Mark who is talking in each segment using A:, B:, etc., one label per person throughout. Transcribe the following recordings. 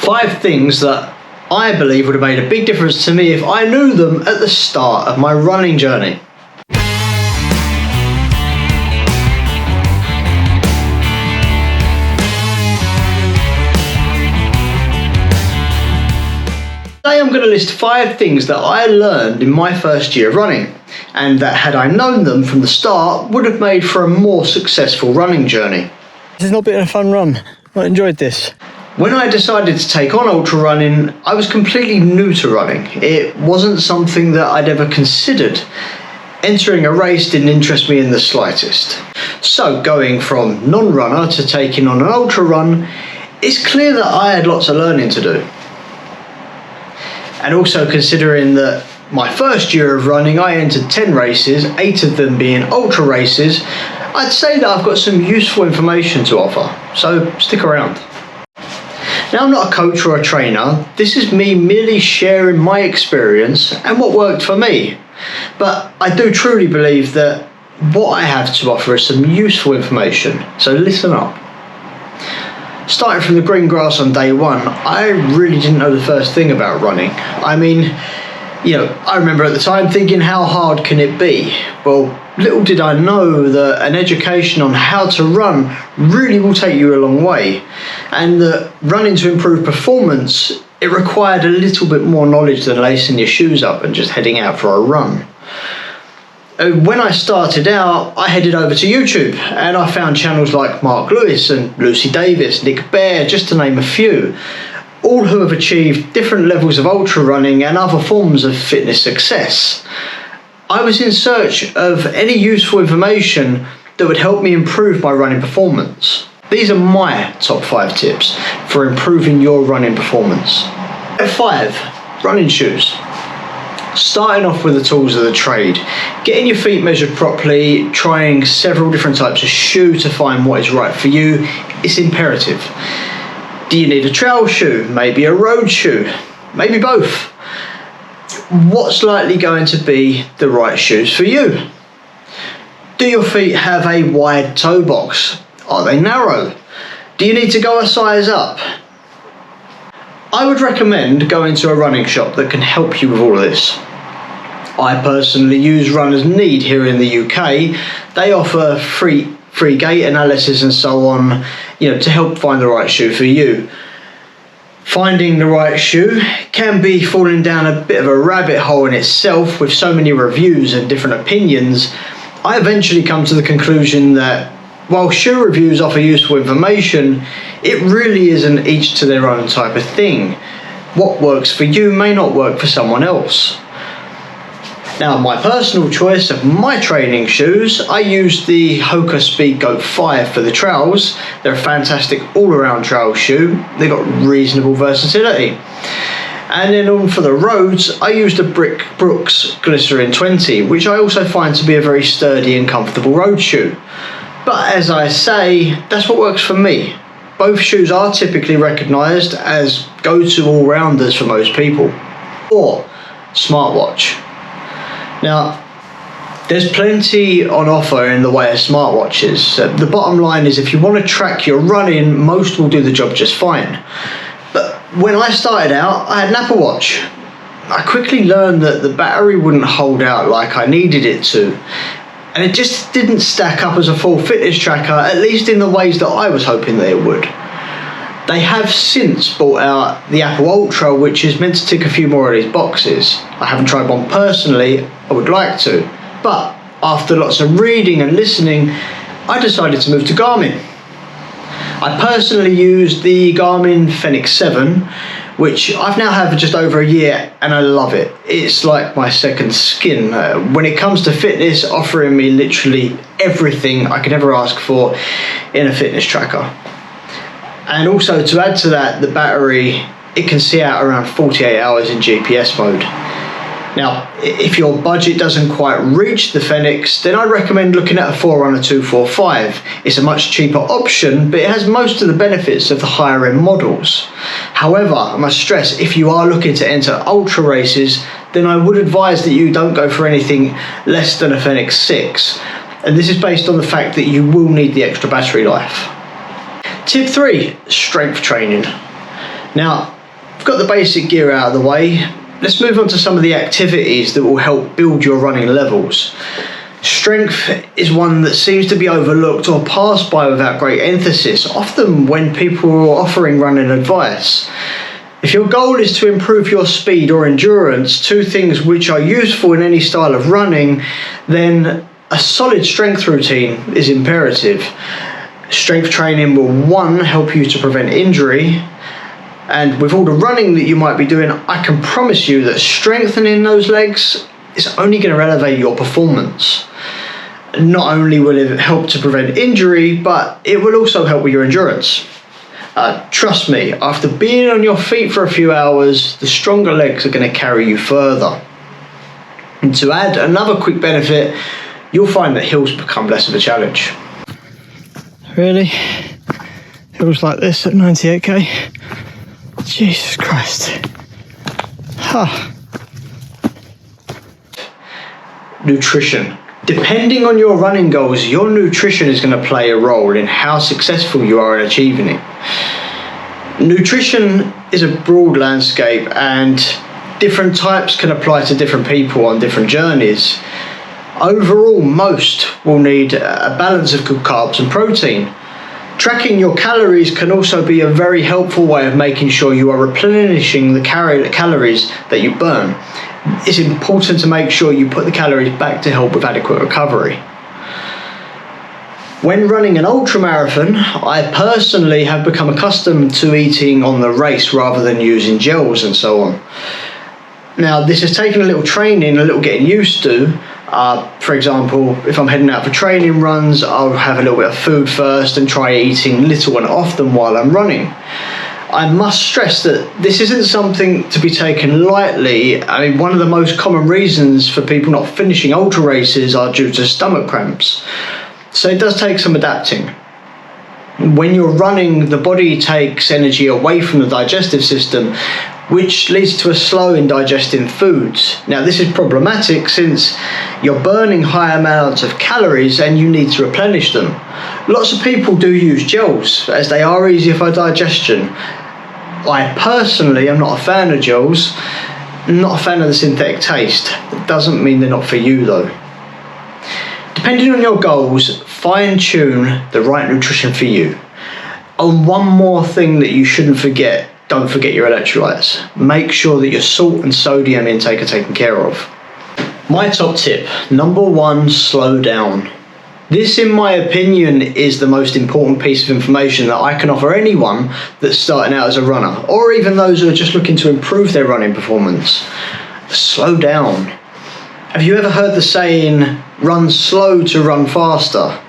A: 5 things that I believe would have made a big difference to me if I knew them at the start of my running journey. Today I'm going to list 5 things that I learned in my first year of running, and that had I known them from the start would have made for a more successful running journey.
B: This has not been a fun run. I enjoyed this.
A: When I decided to take on ultra running, I was completely new to running. It wasn't something that I'd ever considered. Entering a race didn't interest me in the slightest. So going from non-runner to taking on an ultra run, it's clear that I had lots of learning to do. And also considering that my first year of running, I entered 10 races, 8 of them being ultra races, I'd say that I've got some useful information to offer, so stick around. Now, I'm not a coach or a trainer. This is me merely sharing my experience and what worked for me. But I do truly believe that what I have to offer is some useful information, so listen up. Starting from the green grass on day one, I really didn't know the first thing about running. I mean, I remember at the time thinking, how hard can it be? Well, little did I know that an education on how to run really will take you a long way, and that running to improve performance, it required a little bit more knowledge than lacing your shoes up and just heading out for a run. When I started out, I headed over to YouTube and I found channels like Mark Lewis and Lucy Davis, Nick Bear, just to name a few, all who have achieved different levels of ultra running and other forms of fitness success. I was in search of any useful information that would help me improve my running performance. These are my top 5 tips for improving your running performance. At 5, running shoes. Starting off with the tools of the trade, getting your feet measured properly, trying several different types of shoe to find what is right for you is imperative. Do you need a trail shoe? Maybe a road shoe? Maybe both. What's likely going to be the right shoes for you? Do your feet have a wide toe box? Are they narrow? Do you need to go a size up? I would recommend going to a running shop that can help you with all of this. I personally use Runners Need here in the UK. They offer free gait analysis and so on, to help find the right shoe for you. Finding the right shoe can be falling down a bit of a rabbit hole in itself with so many reviews and different opinions. I eventually come to the conclusion that while shoe reviews offer useful information, it really isn't each to their own type of thing. What works for you may not work for someone else. Now, my personal choice of my training shoes, I use the Hoka Speedgoat 5 for the trails. They're a fantastic all-around trail shoe. They've got reasonable versatility. And then on for the roads, I use the Brooks Glycerin 20, which I also find to be a very sturdy and comfortable road shoe. But as I say, that's what works for me. Both shoes are typically recognised as go-to all-rounders for most people. 4, smartwatch. Now, there's plenty on offer in the way of smartwatches. The bottom line is, if you want to track your running, most will do the job just fine. But when I started out, I had an Apple Watch. I quickly learned that the battery wouldn't hold out like I needed it to. And it just didn't stack up as a full fitness tracker, at least in the ways that I was hoping that it would. They have since brought out the Apple Ultra, which is meant to tick a few more of these boxes. I haven't tried one personally, I would like to. But after lots of reading and listening, I decided to move to Garmin. I personally use the Garmin Fenix 7, which I've now had for just over a year, and I love it. It's like my second skin. When it comes to fitness, offering me literally everything I could ever ask for in a fitness tracker. And also, to add to that, the battery, it can see out around 48 hours in GPS mode. Now, if your budget doesn't quite reach the Fenix, then I'd recommend looking at a Forerunner 245. It's a much cheaper option, but it has most of the benefits of the higher end models. However, I must stress, if you are looking to enter ultra races, then I would advise that you don't go for anything less than a Fenix 6. And this is based on the fact that you will need the extra battery life. Tip 3, strength training. Now, I've got the basic gear out of the way. Let's move on to some of the activities that will help build your running levels. Strength is one that seems to be overlooked or passed by without great emphasis, often when people are offering running advice. If your goal is to improve your speed or endurance, two things which are useful in any style of running, then a solid strength routine is imperative. Strength training will, one, help you to prevent injury, and with all the running that you might be doing, I can promise you that strengthening those legs is only going to elevate your performance. Not only will it help to prevent injury, but it will also help with your endurance. Trust me, after being on your feet for a few hours, the stronger legs are going to carry you further. And to add another quick benefit, you'll find that hills become less of a challenge.
B: Really? Hills like this at 98k? Jesus Christ. Huh.
A: Nutrition. Depending on your running goals, your nutrition is going to play a role in how successful you are in achieving it. Nutrition is a broad landscape, and different types can apply to different people on different journeys. Overall, most will need a balance of good carbs and protein. Tracking your calories can also be a very helpful way of making sure you are replenishing the calories that you burn. It's important to make sure you put the calories back to help with adequate recovery. When running an ultramarathon, I personally have become accustomed to eating on the race rather than using gels and so on. Now, this has taken a little training, a little getting used to. For example, if I'm heading out for training runs, I'll have a little bit of food first and try eating little and often while I'm running. I must stress that this isn't something to be taken lightly. I mean, one of the most common reasons for people not finishing ultra races are due to stomach cramps. So it does take some adapting. When you're running, the body takes energy away from the digestive system, which leads to a slow in digesting foods. Now, this is problematic since you're burning high amounts of calories and you need to replenish them. Lots of people do use gels as they are easier for digestion. I personally am not a fan of gels, not a fan of the synthetic taste. It doesn't mean they're not for you though. Depending on your goals, fine-tune the right nutrition for you. And one more thing that you shouldn't forget, don't forget your electrolytes. Make sure that your salt and sodium intake are taken care of. My top tip, number one, slow down. This, in my opinion, is the most important piece of information that I can offer anyone that's starting out as a runner, or even those who are just looking to improve their running performance. Slow down. Have you ever heard the saying, run slow to run faster?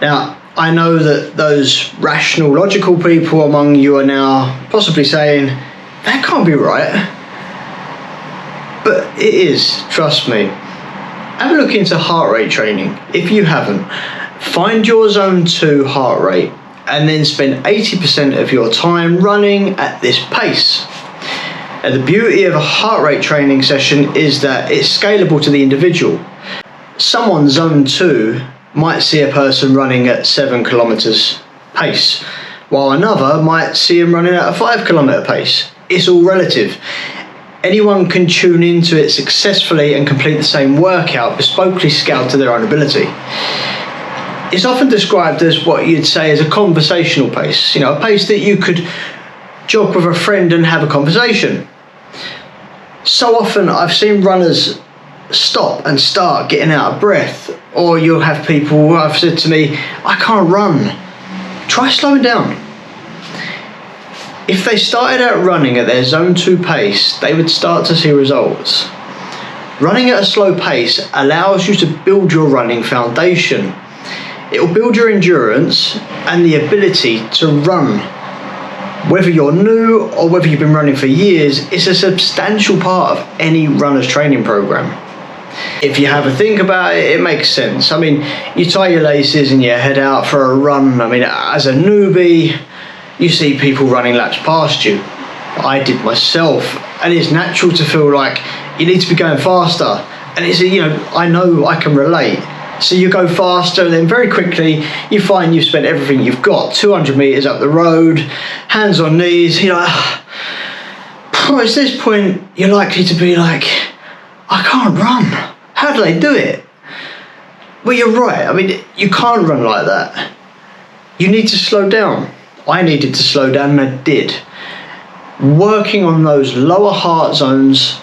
A: Now, I know that those rational, logical people among you are now possibly saying, that can't be right. But it is, trust me. Have a look into heart rate training. If you haven't, find your zone 2 heart rate and then spend 80% of your time running at this pace. And the beauty of a heart rate training session is that it's scalable to the individual. Someone zone 2 might see a person running at 7 kilometers pace, while another might see him running at a 5 kilometer pace. It's all relative. Anyone can tune into it successfully and complete the same workout, bespokely scaled to their own ability. It's often described as what you'd say is a conversational pace, a pace that you could jog with a friend and have a conversation. So often I've seen runners stop and start getting out of breath, or you'll have people who have said to me, I can't run. Try slowing down. If they started out running at their zone 2 pace, they would start to see results. Running at a slow pace allows you to build your running foundation. It will build your endurance and the ability to run. Whether you're new or whether you've been running for years, it's a substantial part of any runner's training program. If you have a think about it, it makes sense. I mean, you tie your laces and you head out for a run. I mean, as a newbie, you see people running laps past you. I did myself, and it's natural to feel like you need to be going faster. And it's, I know I can relate. So you go faster, and then very quickly you find you've spent everything you've got. 200 meters up the road, hands on knees. You're like, at this point, you're likely to be like, I can't run. How do they do it? Well, you're right. I mean, you can't run like that. You need to slow down. I needed to slow down, and I did. Working on those lower heart zones,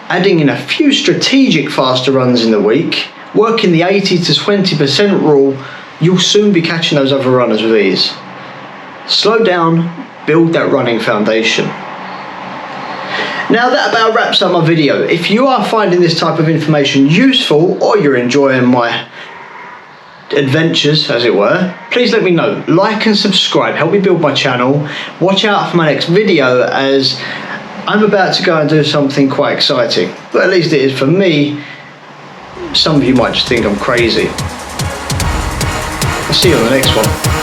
A: adding in a few strategic faster runs in the week, working the 80 to 20% rule, you'll soon be catching those other runners with ease. Slow down, build that running foundation. Now that about wraps up my video. If you are finding this type of information useful, or you're enjoying my adventures, as it were, please let me know. Like and subscribe, help me build my channel. Watch out for my next video, as I'm about to go and do something quite exciting. But at least it is for me. Some of you might just think I'm crazy. I'll see you on the next one.